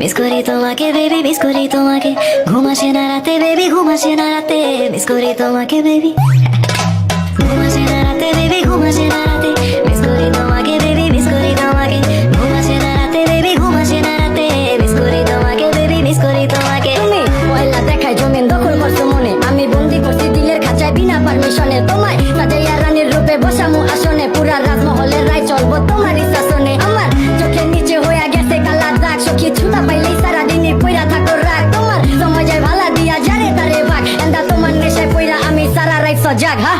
Miss করি তোমাকে baby, miss করি তোমাকে। ঘুম আসে না রাতে বেবি, ঘুম আসে না রাতে। মিস করি তোমাকে বেবি, ঘুম আসে না রাতে বেবি, ঘুম আসে না রাতে। মিস করি তোমাকে বেবি, মিস করি তোমাকে। ঘুম আসে না রাতে বেবি, ঘুম আসে না রাতে। মিস করি তোমাকে বেবি, মিস করি তোমাকে। তুমি পয়লা দেখায় জমিন দখল করছো মনে, আমি বন্দি করছি দিলের খাঁচায় বিনা পারমিশনে। তোমায় সাজাইয়া রানীর রূপে বসামু আসনে, পুরা রাজমহলের রায় চলবো তোমারই শাসনে। আমার চোখের নিচে হইয়া গেছে কালা দাগ, সখী ছুতা পাইলেই সারাদিনই পইরা থাকো রাগ। তোমার সময় যায় ভালা দিয়া যারে তারে ভাগ, এন্দা তোমার নেশায় পইরা আমি সারা রাত সজাগ। হা